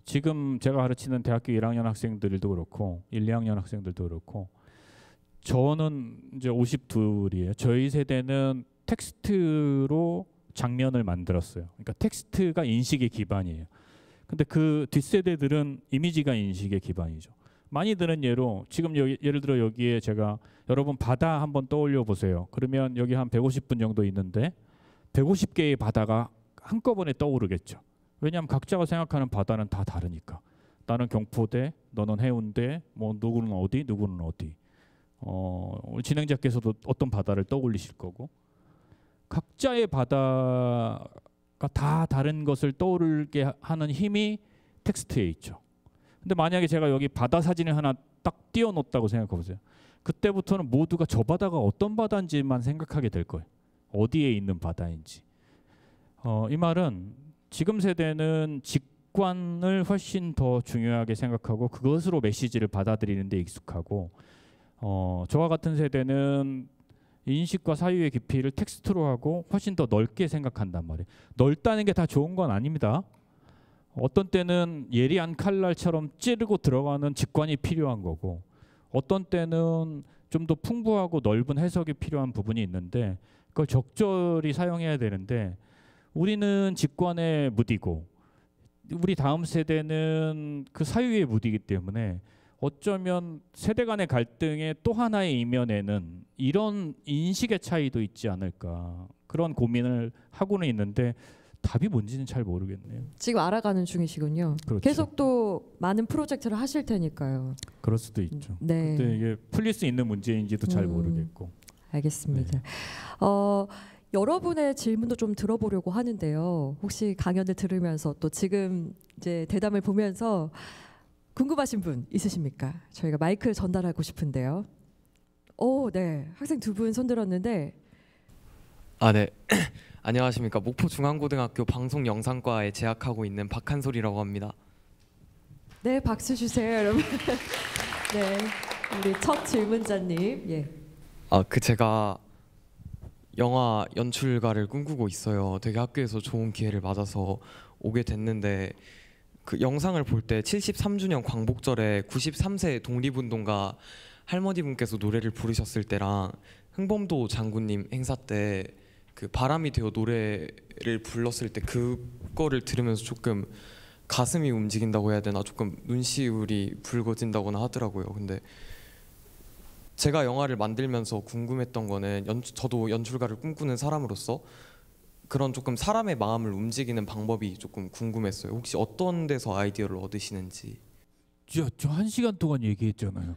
지금 제가 가르치는 대학교 1학년 학생들도 그렇고 1, 2학년 학생들도 그렇고 저는 이제 52이에요. 저희 세대는 텍스트로 장면을 만들었어요. 그러니까 텍스트가 인식의 기반이에요. 근데 그 뒷세대들은 이미지가 인식의 기반이죠. 많이 드는 예로 지금 예를 들어 여기에 제가 여러분 바다 한번 떠올려 보세요. 그러면 여기 한 150분 정도 있는데 150개의 바다가 한꺼번에 떠오르겠죠. 왜냐하면 각자가 생각하는 바다는 다 다르니까. 나는 경포대, 너는 해운대, 뭐 누구는 어디, 누구는 어디. 우리 진행자께서도 어떤 바다를 떠올리실 거고 각자의 바다가 다 다른 것을 떠오르게 하는 힘이 텍스트에 있죠. 근데 만약에 제가 여기 바다 사진을 하나 딱 띄워놓았다고 생각해 보세요. 그때부터는 모두가 저 바다가 어떤 바다인지만 생각하게 될 거예요. 어디에 있는 바다인지. 이 말은 지금 세대는 직관을 훨씬 더 중요하게 생각하고 그것으로 메시지를 받아들이는 데 익숙하고 저와 같은 세대는 인식과 사유의 깊이를 텍스트로 하고 훨씬 더 넓게 생각한단 말이에요. 넓다는 게 다 좋은 건 아닙니다. 어떤 때는 예리한 칼날처럼 찌르고 들어가는 직관이 필요한 거고 어떤 때는 좀 더 풍부하고 넓은 해석이 필요한 부분이 있는데 그걸 적절히 사용해야 되는데 우리는 직관에 무디고 우리 다음 세대는 그 사유에 무디기 때문에 어쩌면 세대 간의 갈등의 또 하나의 이면에는 이런 인식의 차이도 있지 않을까 그런 고민을 하고는 있는데 답이 뭔지는 잘 모르겠네요. 지금 알아가는 중이시군요. 그렇죠. 계속 또 많은 프로젝트를 하실 테니까요. 그럴 수도 있죠. 네, 근데 이게 풀릴 수 있는 문제인지도 잘 모르겠고. 알겠습니다. 네. 여러분의 질문도 좀 들어보려고 하는데요. 혹시 강연을 들으면서 또 지금 이제 대담을 보면서 궁금하신 분 있으십니까? 저희가 마이크를 전달하고 싶은데요. 네. 학생 두 분 손 들었는데 네. 안녕하십니까. 목포중앙고등학교 방송영상과에 재학하고 있는 박한솔이라고 합니다. 네, 박수 주세요, 여러분. 네, 우리 첫 질문자님. 예. 제가 영화 연출가를 꿈꾸고 있어요. 되게 학교에서 좋은 기회를 맞아서 오게 됐는데 그 영상을 볼 때 73주년 광복절에 93세 독립운동가 할머니분께서 노래를 부르셨을 때랑 흥범도 장군님 행사 때 그 바람이 되어 노래를 불렀을 때 그거를 들으면서 조금 가슴이 움직인다고 해야 되나 조금 눈시울이 붉어진다거나 하더라고요. 근데 제가 영화를 만들면서 궁금했던 거는 저도 연출가를 꿈꾸는 사람으로서 그런 조금 사람의 마음을 움직이는 방법이 조금 궁금했어요. 혹시 어떤 데서 아이디어를 얻으시는지. 저 1시간 동안 얘기했잖아요.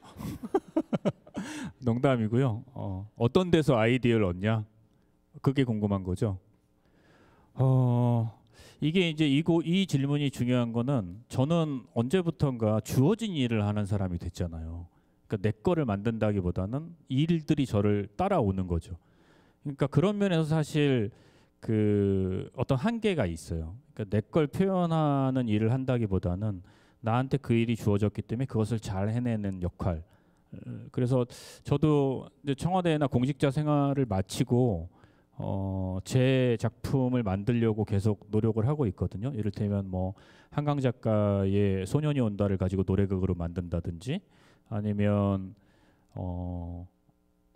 농담이고요. 어떤 데서 아이디어를 얻냐? 그게 궁금한 거죠. 이게 이제 이 질문이 중요한 거는 저는 언제부턴가 주어진 일을 하는 사람이 됐잖아요. 그러니까 내 거를 만든다기보다는 일들이 저를 따라오는 거죠. 그러니까 그런 면에서 사실 그 어떤 한계가 있어요. 그러니까 내 걸 표현하는 일을 한다기보다는 나한테 그 일이 주어졌기 때문에 그것을 잘 해내는 역할. 그래서 저도 이제 청와대나 공직자 생활을 마치고 제 작품을 만들려고 계속 노력을 하고 있거든요. 이를테면 뭐 한강 작가의 소년이 온다를 가지고 노래극으로 만든다든지 아니면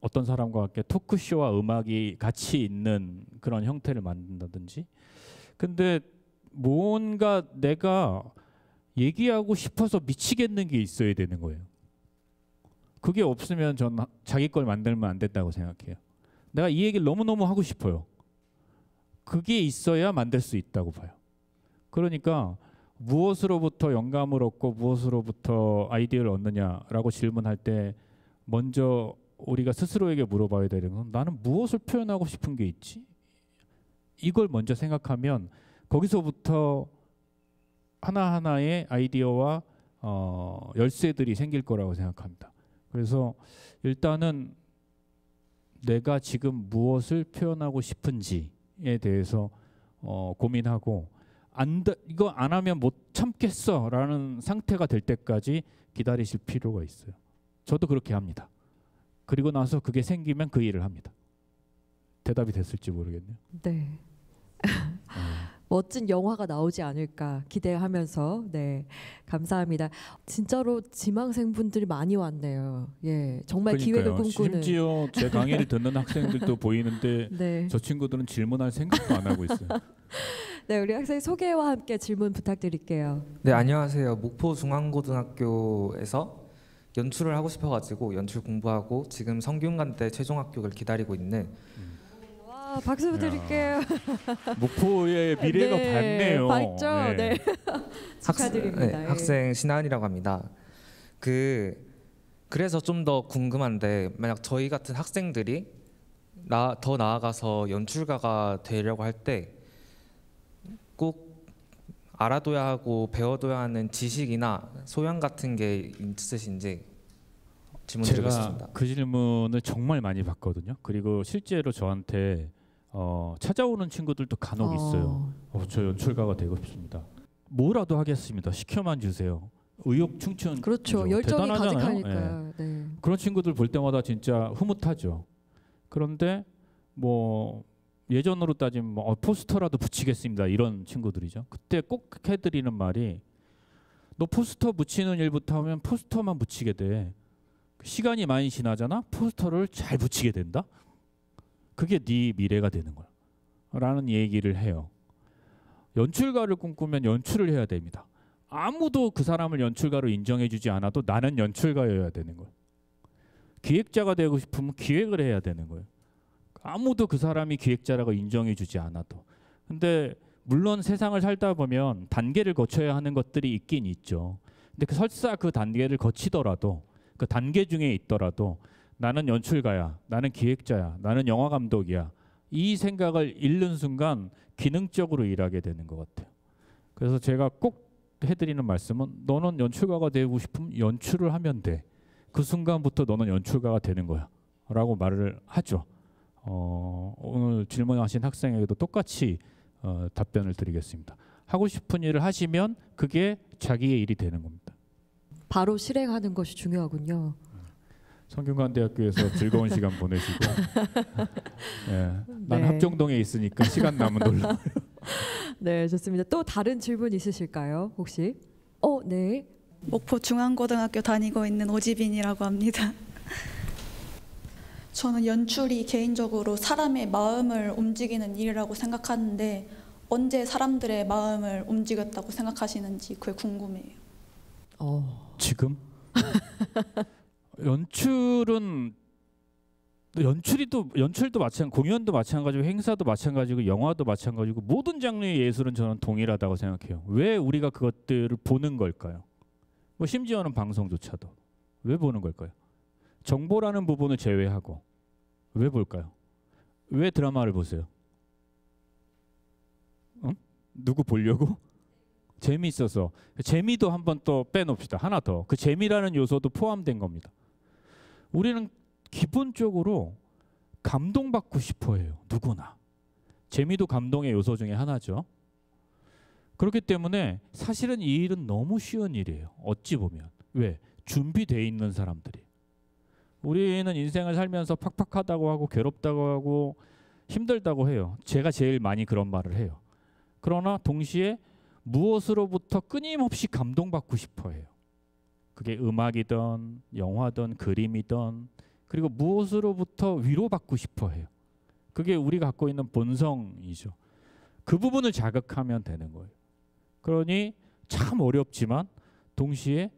어떤 사람과 함께 토크쇼와 음악이 같이 있는 그런 형태를 만든다든지. 근데 뭔가 내가 얘기하고 싶어서 미치겠는 게 있어야 되는 거예요. 그게 없으면 전 자기 걸 만들면 안 된다고 생각해요. 내가 이 얘기를 너무너무 하고 싶어요. 그게 있어야 만들 수 있다고 봐요. 그러니까 무엇으로부터 영감을 얻고 무엇으로부터 아이디어를 얻느냐라고 질문할 때 먼저 우리가 스스로에게 물어봐야 되는 건 나는 무엇을 표현하고 싶은 게 있지? 이걸 먼저 생각하면 거기서부터 하나하나의 아이디어와 열쇠들이 생길 거라고 생각합니다. 그래서 일단은 내가 지금 무엇을 표현하고 싶은지에 대해서 고민하고 이거 안 하면 못 참겠어라는 상태가 될 때까지 기다리실 필요가 있어요. 저도 그렇게 합니다. 그리고 나서 그게 생기면 그 일을 합니다. 대답이 됐을지 모르겠네요. 네. 멋진 영화가 나오지 않을까 기대하면서 네 감사합니다. 진짜로 지망생분들이 많이 왔네요. 예, 정말 기획을 꿈꾸는. 심지어 제 강의를 듣는 학생들도 보이는데 네. 저 친구들은 질문할 생각도 안 하고 있어요. 네, 우리 학생 소개와 함께 질문 부탁드릴게요. 네, 안녕하세요. 목포 중앙고등학교에서 연출을 하고 싶어가지고 연출 공부하고 지금 성균관대 최종 합격을 기다리고 있는. 와, 박수 부탁드릴게요. 목포의 미래가 네, 밝네요. 밝죠. 네. 축하드립니다. 네, 예. 학생 신한이라고 합니다. 그래서 좀 더 궁금한데 만약 저희 같은 학생들이 더 나아가서 연출가가 되려고 할 때 꼭 알아둬야 하고 배워둬야 하는 지식이나 소양 같은 게 있으신지 질문드리겠습니다. 제가 그 질문을 정말 많이 받거든요. 그리고 실제로 저한테 찾아오는 친구들도 간혹 있어요. 저 연출가가 되고 싶습니다. 뭐라도 하겠습니다. 시켜만 주세요. 의욕 충천. 그렇죠. 열정이 대단하잖아요. 가득하니까요. 네. 네. 그런 친구들 볼 때마다 진짜 흐뭇하죠. 그런데 뭐 예전으로 따지면 포스터라도 붙이겠습니다. 이런 친구들이죠. 그때 꼭 해드리는 말이 너 포스터 붙이는 일부터 하면 포스터만 붙이게 돼. 시간이 많이 지나잖아. 포스터를 잘 붙이게 된다. 그게 네 미래가 되는 거야. 라는 얘기를 해요. 연출가를 꿈꾸면 연출을 해야 됩니다. 아무도 그 사람을 연출가로 인정해주지 않아도 나는 연출가여야 되는 거예요. 기획자가 되고 싶으면 기획을 해야 되는 거예요. 아무도 그 사람이 기획자라고 인정해주지 않아도. 근데 물론 세상을 살다 보면 단계를 거쳐야 하는 것들이 있긴 있죠. 근데 설사 그 단계를 거치더라도 그 단계 중에 있더라도 나는 연출가야, 나는 기획자야, 나는 영화 감독이야. 이 생각을 잃는 순간 기능적으로 일하게 되는 것 같아요. 그래서 제가 꼭 해드리는 말씀은 너는 연출가가 되고 싶으면 연출을 하면 돼. 그 순간부터 너는 연출가가 되는 거야. 라고 말을 하죠. 오늘 질문하신 학생에게도 똑같이 답변을 드리겠습니다. 하고 싶은 일을 하시면 그게 자기의 일이 되는 겁니다. 바로 실행하는 것이 중요하군요. 성균관대학교에서 즐거운 시간 보내시고 예, 난 네. 합정동에 있으니까 시간 나면 놀러. 네, 좋습니다. 또 다른 질문 있으실까요? 혹시? 네. 목포 중앙고등학교 다니고 있는 오지빈이라고 합니다. 저는 연출이 개인적으로 사람의 마음을 움직이는 일이라고 생각하는데 언제 사람들의 마음을 움직였다고 생각하시는지 그게 궁금해요. 지금? 연출도 마찬가지고 공연도 마찬가지고 행사도 마찬가지고 영화도 마찬가지고 모든 장르의 예술은 저는 동일하다고 생각해요. 왜 우리가 그것들을 보는 걸까요? 뭐 심지어는 방송조차도 왜 보는 걸까요? 정보라는 부분을 제외하고 왜 볼까요? 왜 드라마를 보세요? 누구 보려고? 재미있어서. 재미도 한번 또 빼놓읍시다. 하나 더. 그 재미라는 요소도 포함된 겁니다. 우리는 기본적으로 감동받고 싶어 해요. 누구나. 재미도 감동의 요소 중에 하나죠. 그렇기 때문에 사실은 이 일은 너무 쉬운 일이에요. 어찌 보면. 왜? 준비되어 있는 사람들이. 우리는 인생을 살면서 팍팍하다고 하고 괴롭다고 하고 힘들다고 해요. 제가 제일 많이 그런 말을 해요. 그러나 동시에 무엇으로부터 끊임없이 감동받고 싶어 해요. 그게 음악이든 영화든 그림이든 그리고 무엇으로부터 위로받고 싶어 해요. 그게 우리가 갖고 있는 본성이죠. 그 부분을 자극하면 되는 거예요. 그러니 참 어렵지만 동시에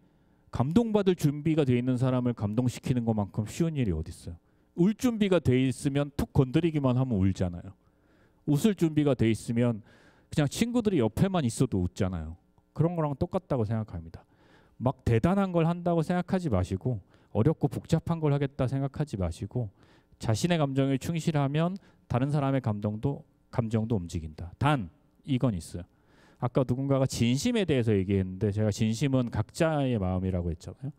감동받을 준비가 돼 있는 사람을 감동시키는 것만큼 쉬운 일이 어디 있어요. 울 준비가 돼 있으면 툭 건드리기만 하면 울잖아요. 웃을 준비가 돼 있으면 그냥 친구들이 옆에만 있어도 웃잖아요. 그런 거랑 똑같다고 생각합니다. 막 대단한 걸 한다고 생각하지 마시고 어렵고 복잡한 걸 하겠다 생각하지 마시고 자신의 감정에 충실하면 다른 사람의 감정도 움직인다. 단 이건 있어요. 아까 누군가가 진심에 대해서 얘기했는데 제가 진심은 각자의 마음이라고 했잖아요.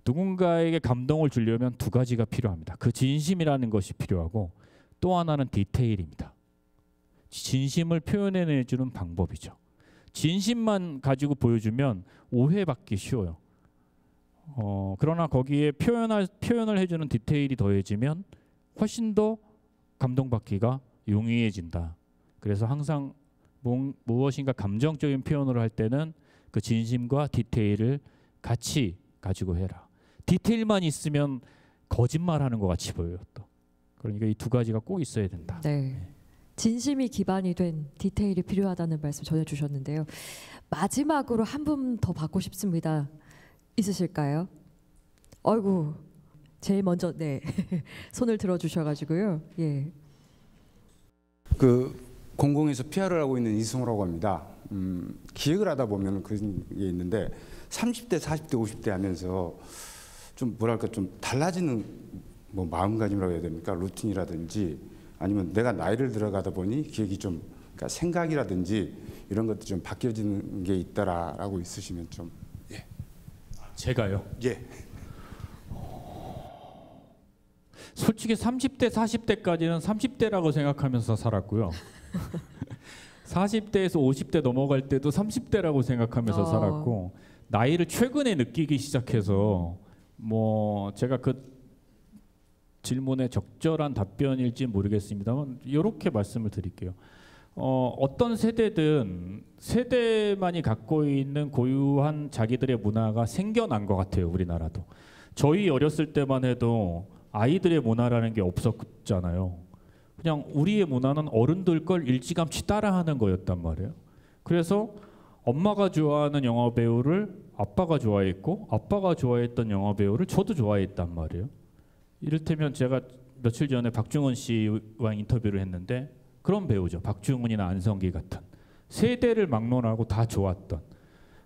누군가에게 감동을 주려면 두 가지가 필요합니다. 그 진심이라는 것이 필요하고 또 하나는 디테일입니다. 진심을 표현해내주는 방법이죠. 진심만 가지고 보여주면 오해받기 쉬워요. 그러나 거기에 표현을 해주는 디테일이 더해지면 훨씬 더 감동받기가 용이해진다. 그래서 항상 무엇인가 감정적인 표현을 할 때는 그 진심과 디테일을 같이 가지고 해라. 디테일만 있으면 거짓말하는 것 같이 보여요. 또 그러니까 이 두 가지가 꼭 있어야 된다. 네. 진심이 기반이 된 디테일이 필요하다는 말씀 전해주셨는데요. 마지막으로 한 분 더 받고 싶습니다. 있으실까요? 아이고, 제일 먼저 네 손을 들어주셔가지고요. 예. 그 공공에서 PR을 하고 있는 이승호라고 합니다. 기획을 하다 보면 그런 게 있는데 30대, 40대, 50대 하면서 좀 뭐랄까 좀 달라지는 뭐 마음가짐이라고 해야 됩니까? 루틴이라든지 아니면 내가 나이를 들어가다 보니 기획이 좀 그러니까 생각이라든지 이런 것도 좀 바뀌어지는 게 있다라고 있으시면 좀 예. 제가요? 예. 솔직히 30대, 40대까지는 30대라고 생각하면서 살았고요. 40대에서 50대 넘어갈 때도 30대라고 생각하면서 살았고 나이를 최근에 느끼기 시작해서 뭐 제가 그 질문에 적절한 답변일지 모르겠습니다만 이렇게 말씀을 드릴게요. 어떤 세대든 세대만이 갖고 있는 고유한 자기들의 문화가 생겨난 것 같아요. 우리나라도. 저희 어렸을 때만 해도 아이들의 문화라는 게 없었잖아요. 그냥 우리의 문화는 어른들 걸 일찌감치 따라하는 거였단 말이에요. 그래서 엄마가 좋아하는 영화 배우를 아빠가 좋아했고 아빠가 좋아했던 영화 배우를 저도 좋아했단 말이에요. 이를테면 제가 며칠 전에 박중훈 씨와 인터뷰를 했는데 그런 배우죠. 박중훈이나 안성기 같은 세대를 막론하고 다 좋았던.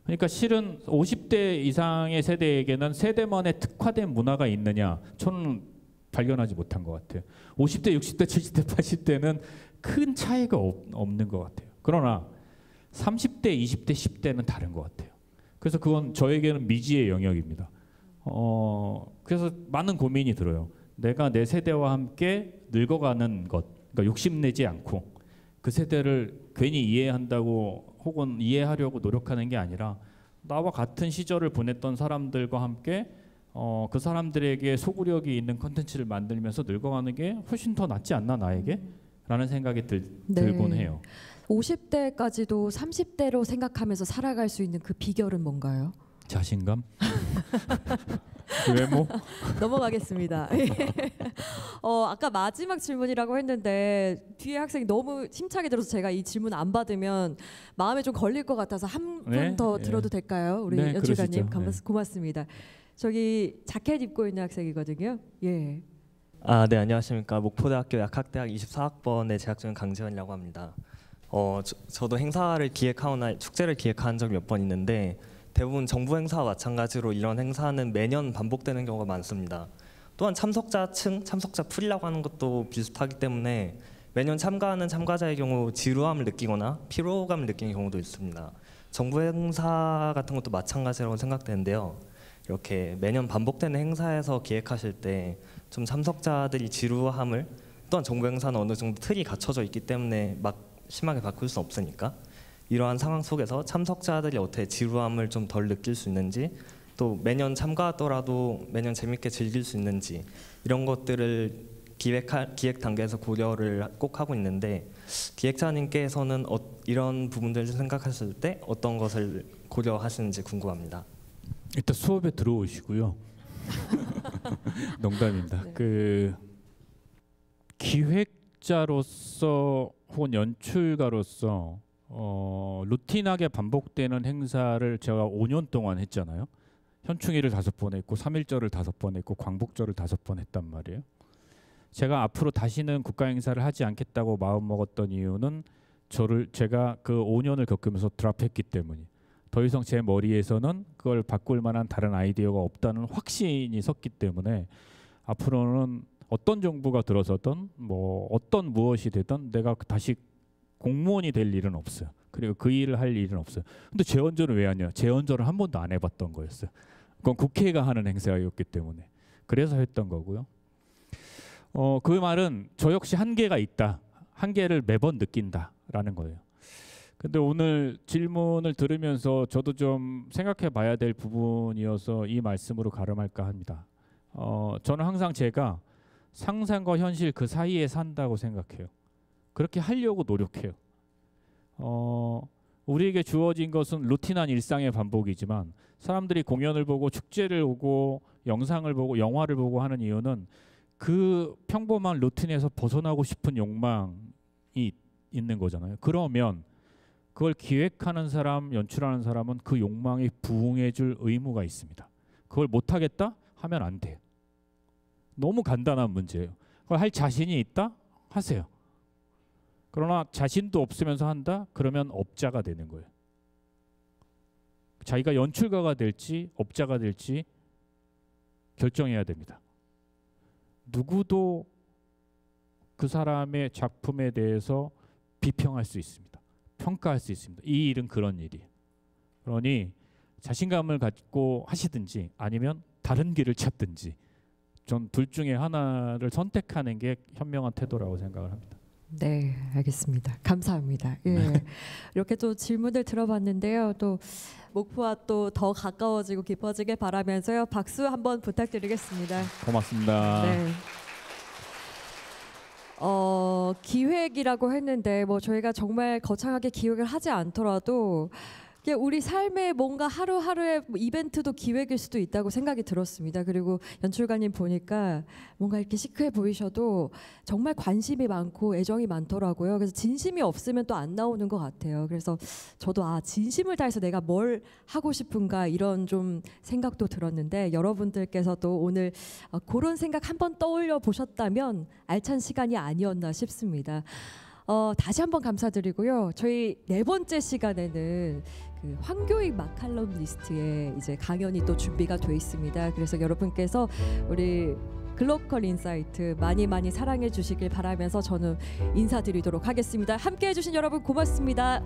그러니까 실은 50대 이상의 세대에게는 세대만의 특화된 문화가 있느냐 저는 발견하지 못한 것 같아요. 50대, 60대, 70대, 80대는 큰 차이가 없는 것 같아요. 그러나 30대, 20대, 10대는 다른 것 같아요. 그래서 그건 저에게는 미지의 영역입니다. 그래서 많은 고민이 들어요. 내가 내 세대와 함께 늙어가는 것, 그러니까 욕심내지 않고 그 세대를 괜히 이해한다고 혹은 이해하려고 노력하는 게 아니라 나와 같은 시절을 보냈던 사람들과 함께 그 사람들에게 소구력이 있는 컨텐츠를 만들면서 늙어가는 게 훨씬 더 낫지 않나 나에게? 라는 생각이 들곤 해요. 50대까지도 30대로 생각하면서 살아갈 수 있는 그 비결은 뭔가요? 자신감? 외모? 넘어가겠습니다. 아까 마지막 질문이라고 했는데 뒤에 학생이 너무 힘차게 들어서 제가 이 질문 안 받으면 마음에 좀 걸릴 것 같아서 한 분 더 들어도 될까요? 우리 네, 연출가님 그러시죠. 고맙습니다. 저기 자켓 입고 있는 학생이거든요. 예. 네, 안녕하십니까. 목포대학교 약학대학 24학번에 재학 중인 강지현이라고 합니다. 저도 행사를 기획하거나 축제를 기획한 적이 몇 번 있는데 대부분 정부 행사와 마찬가지로 이런 행사는 매년 반복되는 경우가 많습니다. 또한 참석자층, 참석자 풀이라고 하는 것도 비슷하기 때문에 매년 참가하는 참가자의 경우 지루함을 느끼거나 피로감을 느끼는 경우도 있습니다. 정부 행사 같은 것도 마찬가지라고 생각되는데요. 이렇게 매년 반복되는 행사에서 기획하실 때 좀 참석자들이 지루함을 또한 정부 행사는 어느 정도 틀이 갖춰져 있기 때문에 막 심하게 바꿀 수 없으니까 이러한 상황 속에서 참석자들이 어떻게 지루함을 좀 덜 느낄 수 있는지 또 매년 참가하더라도 매년 재밌게 즐길 수 있는지 이런 것들을 기획 단계에서 고려를 꼭 하고 있는데 기획자님께서는 이런 부분들을 생각하실 때 어떤 것을 고려하시는지 궁금합니다. 일단 수업에 들어오시고요. 농담입니다. 네. 그 기획자로서 혹은 연출가로서 루틴하게 반복되는 행사를 제가 5년 동안 했잖아요. 현충일을 5번 했고 3.1절을 5번 했고 광복절을 5번 했단 말이에요. 제가 앞으로 다시는 국가 행사를 하지 않겠다고 마음먹었던 이유는 제가 그 5년을 겪으면서 드랍했기 때문에 더 이상 제 머리에서는 그걸 바꿀 만한 다른 아이디어가 없다는 확신이 섰기 때문에 앞으로는 어떤 정부가 들어서든 뭐 어떤 무엇이 되든 내가 다시 공무원이 될 일은 없어요. 그리고 그 일을 할 일은 없어요. 근데 재헌절은 왜 하냐? 재헌절을 한 번도 안 해봤던 거였어요. 그건 국회가 하는 행사였기 때문에 그래서 했던 거고요. 그 말은 저 역시 한계가 있다. 한계를 매번 느낀다라는 거예요. 근데 오늘 질문을 들으면서 저도 좀 생각해 봐야 될 부분이어서 이 말씀으로 가름할까 합니다. 저는 항상 제가 상상과 현실 그 사이에 산다고 생각해요. 그렇게 하려고 노력해요. 우리에게 주어진 것은 루틴한 일상의 반복이지만 사람들이 공연을 보고 축제를 오고 영상을 보고 영화를 보고 하는 이유는 그 평범한 루틴에서 벗어나고 싶은 욕망이 있는 거잖아요. 그러면 그걸 기획하는 사람, 연출하는 사람은 그 욕망에 부응해 줄 의무가 있습니다. 그걸 못하겠다? 하면 안 돼요. 너무 간단한 문제예요. 그걸 할 자신이 있다? 하세요. 그러나 자신도 없으면서 한다? 그러면 업자가 되는 거예요. 자기가 연출가가 될지 업자가 될지 결정해야 됩니다. 누구도 그 사람의 작품에 대해서 비평할 수 있습니다. 평가할 수 있습니다. 이 일은 그런 일이에요. 그러니 자신감을 갖고 하시든지 아니면 다른 길을 찾든지 전 둘 중에 하나를 선택하는 게 현명한 태도라고 생각을 합니다. 네, 알겠습니다. 감사합니다. 예. 네. 이렇게 또 질문을 들어봤는데요. 또 목포와 또 더 가까워지고 깊어지길 바라면서요. 박수 한번 부탁드리겠습니다. 고맙습니다. 네. 기획이라고 했는데 뭐 저희가 정말 거창하게 기획을 하지 않더라도 그냥 우리 삶의 뭔가 하루하루의 이벤트도 기획일 수도 있다고 생각이 들었습니다. 그리고 연출가님 보니까 뭔가 이렇게 시크해 보이셔도 정말 관심이 많고 애정이 많더라고요. 그래서 진심이 없으면 또 안 나오는 것 같아요. 그래서 저도 진심을 다해서 내가 뭘 하고 싶은가 이런 좀 생각도 들었는데 여러분들께서도 오늘 그런 생각 한번 떠올려 보셨다면 알찬 시간이 아니었나 싶습니다. 다시 한번 감사드리고요. 저희 4번째 시간에는 그 황교익 마칼럼 리스트에 이제 강연이 또 준비가 돼 있습니다. 그래서 여러분께서 우리 글로컬 인사이트 많이 많이 사랑해 주시길 바라면서 저는 인사드리도록 하겠습니다. 함께 해주신 여러분 고맙습니다.